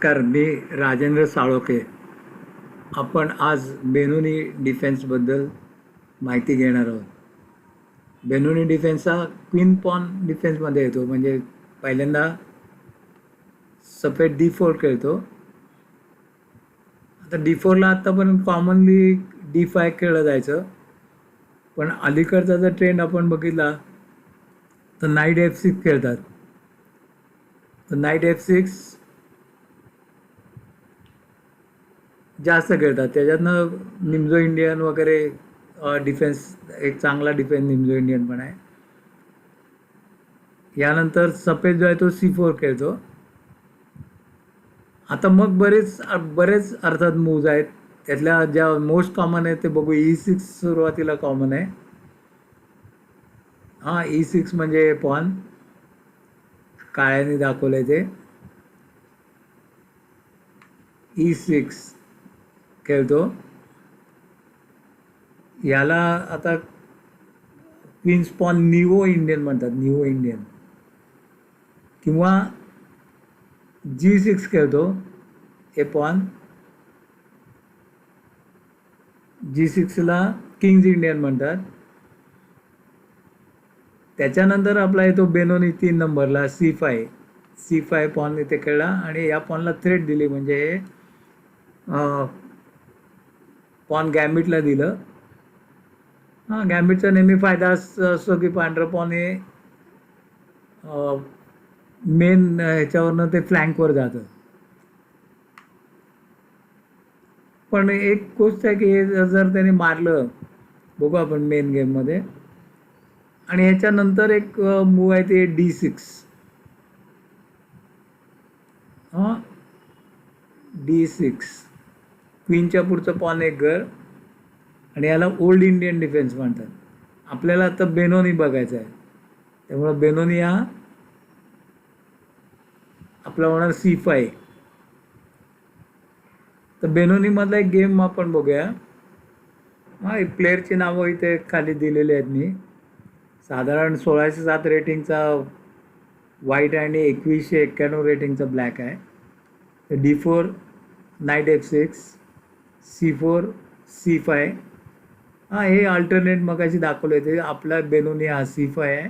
नमस्कार, मी राजेंद्र साळोखे. आपण आज बेनोनी डिफेन्सबद्दल माहिती घेणार आहोत. बेनोनी डिफेन्स हा क्वीन पॉन डिफेन्समध्ये येतो. म्हणजे पहिल्यांदा सफेद D4 खेळतो. आता D4ला आत्तापर्यंत कॉमनली D5 खेळलं जायचं, पण अलीकडचा जर ट्रेंड आपण बघितला तर नाईट F6 खेळतात. तर नाईट F6 जास्त खेळतात. त्याच्यातनं निमझो इंडियन वगैरे डिफेन्स, एक चांगला डिफेन्स निमझो इंडियन पण आहे. यानंतर सफेद जो आहे तो C4 खेळतो. आता मग बरेच अर्थात मूव्ज आहेत. त्यातल्या ज्या मोस्ट कॉमन आहेत ते बघू. E6 सुरुवातीला कॉमन आहे. E6 म्हणजे पॉन काळ्याने दाखवलंय ते. E6 खेळतो. याला आता क्वीन्स पॉन निओ इंडियन म्हणतात, निओ इंडियन. किंवा G6 खेळतो. हे पॉन G6ला किंग्ज इंडियन म्हणतात. त्याच्यानंतर आपला येतो बेनोनी 3 नंबरला C5 पॉन इथे खेळला आणि या पॉनला थ्रेट दिली. म्हणजे हे पॉन गॅम्बिटला दिलं. गॅम्बिटचा नेहमी फायदा असतो की पांढरं पॉन हे मेन ह्याच्यावरनं ते फ्लँकवर जातं. पण एक गोष्ट आहे की हे जर त्याने मारलं, बघू आपण मेन गेममध्ये. आणि ह्याच्यानंतर एक मूव आहे ते D6. D6 क्वीनच्या पुढचं पॉन एक घर, आणि याला ओल्ड इंडियन डिफेन्स म्हणतात. आपल्याला आता बेनोनी बघायचं आहे, त्यामुळं बेनोनी हा आपला होणार C5. तर बेनोनीमधला एक गेम आपण बघूया. प्लेअरची नावं इथे खाली दिलेली आहेत. मी साधारण 1607 रेटिंगचा व्हाईट आणि 2191 रेटिंगचा ब्लॅक आहे. D4 night F6 C4 C5. हे अल्टरनेट मगाशी दाखवले होते. आपला बेनोनी हा C5 आहे.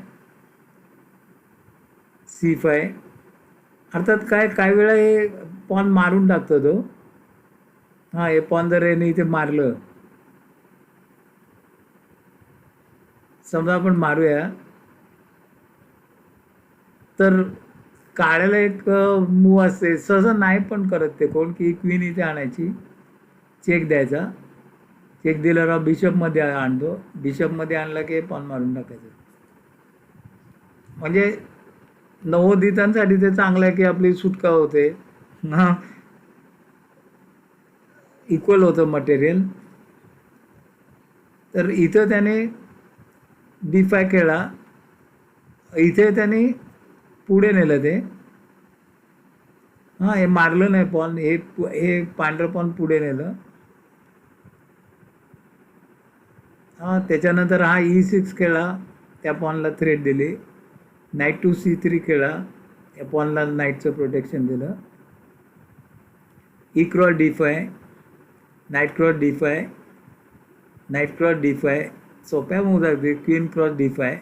C5 अर्थात काय वेळा हे पॉन मारून टाकतो तो. हे पॉन जर याने इथे मारलं, समजा आपण मारूया, तर काळ्याला एक मूव असते. सहसा नाही पण करत ते कोण, की क्वीन इथे आणायची, चेक द्यायचा. चेक दिल्यावर बिशपमध्ये आणतो. बिशपमध्ये आणला की पॉन मारून टाकायचं. म्हणजे नवोदितांसाठी ते चांगलं आहे की आपली सुटका होते. इक्वल होतं मटेरियल. तर इथं त्याने D5 खेळला. इथे त्याने पुढे नेलं ते. हे मारलं नाही पॉन, हे पांढरं पॉन पुढे नेलं. त्याच्यानंतर E6 खेळला, त्या पॉनला थ्रेट दिली. नाईट टू C3 खेळला, त्या पॉनला नाईटचं प्रोटेक्शन दिलं. E cross D5, knight cross D5, knight cross D5. सोप्या मूव्ह अगदी. क्वीन क्रॉस D5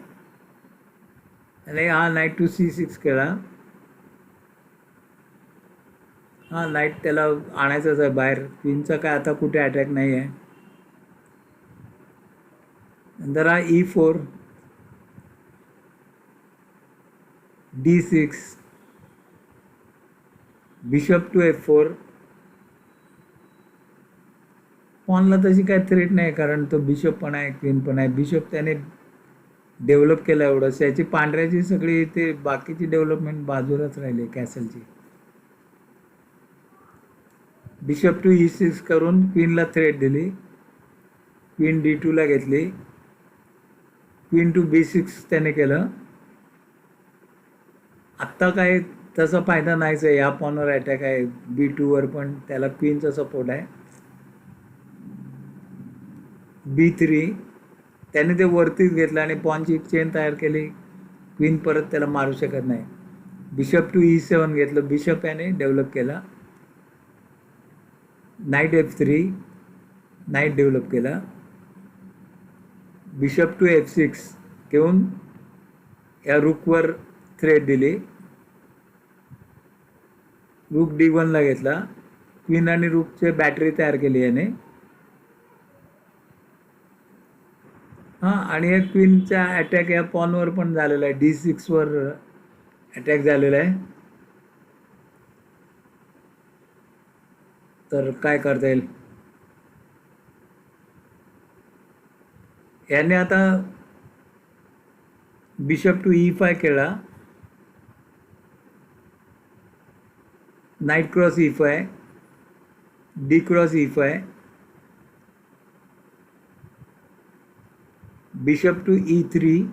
आणि नाईट टू C6 खेळला. नाईट त्याला आणायचंच आहे बाहेर. क्वीनचा काय आता कुठे अटॅक नाही आहे. नंतर E4 D6 bishop to F4. पॉनला तशी काय थ्रेट नाही, कारण तो बिशप पण आहे, क्वीन पण आहे. बिशप त्याने डेव्हलप केला एवढंच. याची पांढऱ्याची सगळी ते बाकीची डेव्हलपमेंट बाजूलाच राहिली कॅसलची. बिशप टू E6 करून क्वीनला थ्रेट दिली. क्वीन D2ला घेतली. क्वीन टू B6 त्याने केलं. आत्ता काय तसा फायदा नाहीच आहे. या पॉनवर अटॅक आहे, B2वर पण त्याला क्वीनचा सपोर्ट आहे. B3 त्याने ते वरतीच घेतलं आणि पॉनची चेन तयार केली. क्वीन परत त्याला मारू शकत नाही. बिशप टू E7 घेतलं. बिशप याने डेव्हलप केला. नाईट F3, नाईट डेव्हलप केला. बिशप टू F6 घेऊन या रूकवर थ्रेट दिली. रूक D1ला घेतला. क्वीन आणि रूकचे बॅटरी तयार केली याने. हां, आणि या क्वीनचा अटॅक या पॉनवर पण झालेला आहे. D6वर अटॅक झालेला आहे. तर काय करता येईल? याने आता बिशप टू E5 केला. Knight cross E5, D cross E5, bishop to E3.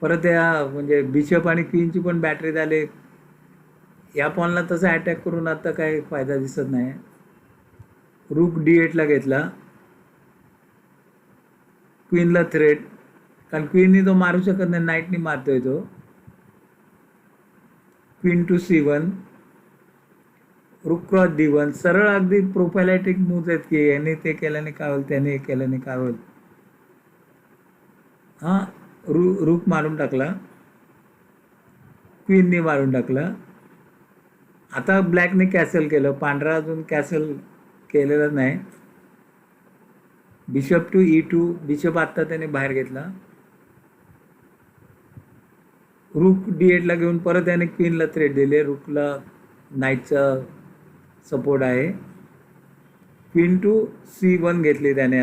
परत या म्हणजे बिशप आणि क्वीनची पण बॅटरी झाली. या पॉनला तसा अटॅक करून आता काही फायदा दिसत नाही. रूक D8ला घेतला. क्वीनला थ्रेट, कारण क्वीननी तो मारू शकत नाही, नाईटनी मारतोय तो. क्वीन टू C1, रूक क्रॉस D1. सरळ अगदी प्रोफायलॅटिक मूव्ज आहेत की याने ते केल्याने काय होईल, त्याने हे केल्याने काय होईल. हां, रूक मारून टाकला, क्वीननी मारून टाकला. आता ब्लॅकने कॅसल केलं. पांढरा अजून कॅसल केलेलं नाही. बिशप टू E2, बिशप आत्ता त्याने बाहेर घेतला. रूक D8ला घेऊन परत त्याने क्वीनला थ्रेट दिले. रूकला नाईटचा सपोर्ट आहे. क्वीन टू C1 घेतली त्याने.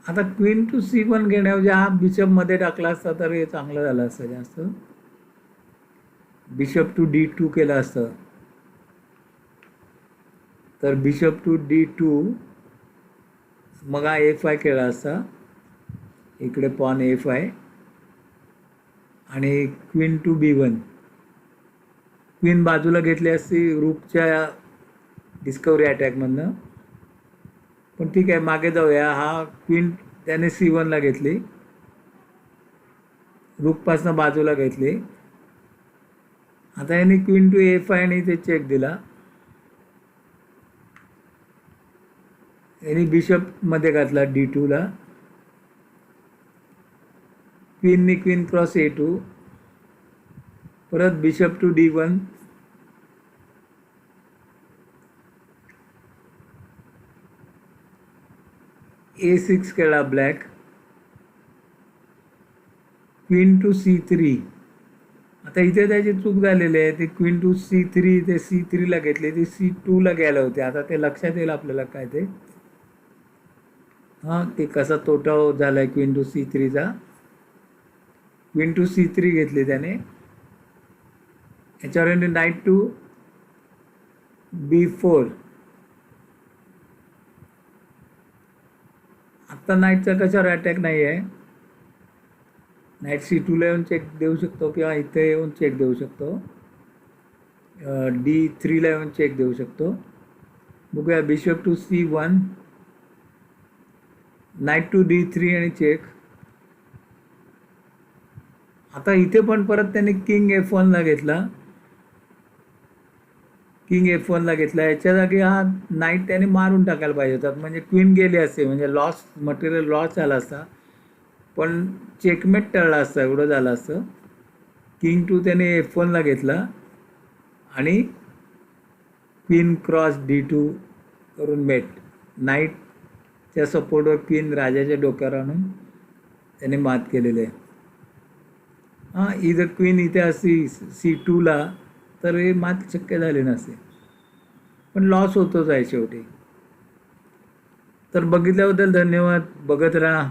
आता क्वीन टू C1 घेण्याऐवजी हा बिशप मध्ये टाकला असता तर हे चांगलं झालं असतं जास्त. बिशप टू D2 केलं असतं. तर बिशप टू D2, मग हा A5 केला असता. इकडे पॉन A5 आणि क्वीन टू B1. क्वीन बाजूला घेतली असती रूकच्या डिस्कवरी अटॅकमधनं. पण ठीक आहे, मागे जाऊया. हा क्वीन त्याने C1ला घेतली, रूकपासनं बाजूला घेतली. आता याने क्वीन टू A5 आणि ते चेक दिला. याने बिशपमध्ये घातला D2ला. क्वीननी क्वीन क्रॉस A2, परत बिशप टू D1, A6 केला ब्लॅक. Queen to C3. आता इथे त्याची चूक झालेली आहे. ते क्वीन टू C3 ते C3ला घेतले, ते C2ला घ्यायला होते. आता ते लक्षात येईल आपल्याला काय ते. हां, ते कसा तोटा झाला आहे क्वीन टू C3चा. क्वीन टू C3 घेतली त्याने. याच्यावर नाईट टू B4. आत्ता नाईटचा कशावर अटॅक नाही आहे. नाईट C2ला येऊन चेक देऊ शकतो किंवा इथे येऊन चेक देऊ शकतो. D3ला येऊन चेक देऊ शकतो. बघूया. Bishop to C1, knight to D3 आणि चेक. आता इथे पण परत त्याने किंग F1ला घेतला. किंग F1ला घेतला. याच्या जागी हा नाईट त्याने मारून टाकायला पाहिजे होता. म्हणजे क्वीन गेली असते, म्हणजे लॉस, मटेरियल लॉस झाला असता. पण चेकमेट टळला असता, एवढं झालं असतं. किंग टू त्याने F1ला घेतला आणि क्वीन क्रॉस D2 करून मेट. नाईटच्या सपोर्टवर क्वीन राजाच्या डोक्यावर आणून त्याने मात केलेली आहे. हां, जर क्वीन इथे असती C2ला तर हे मात शक्य झाले नसते. पण लॉस होतोच आहे शेवटी. तर बघितल्याबद्दल धन्यवाद. बघत राहा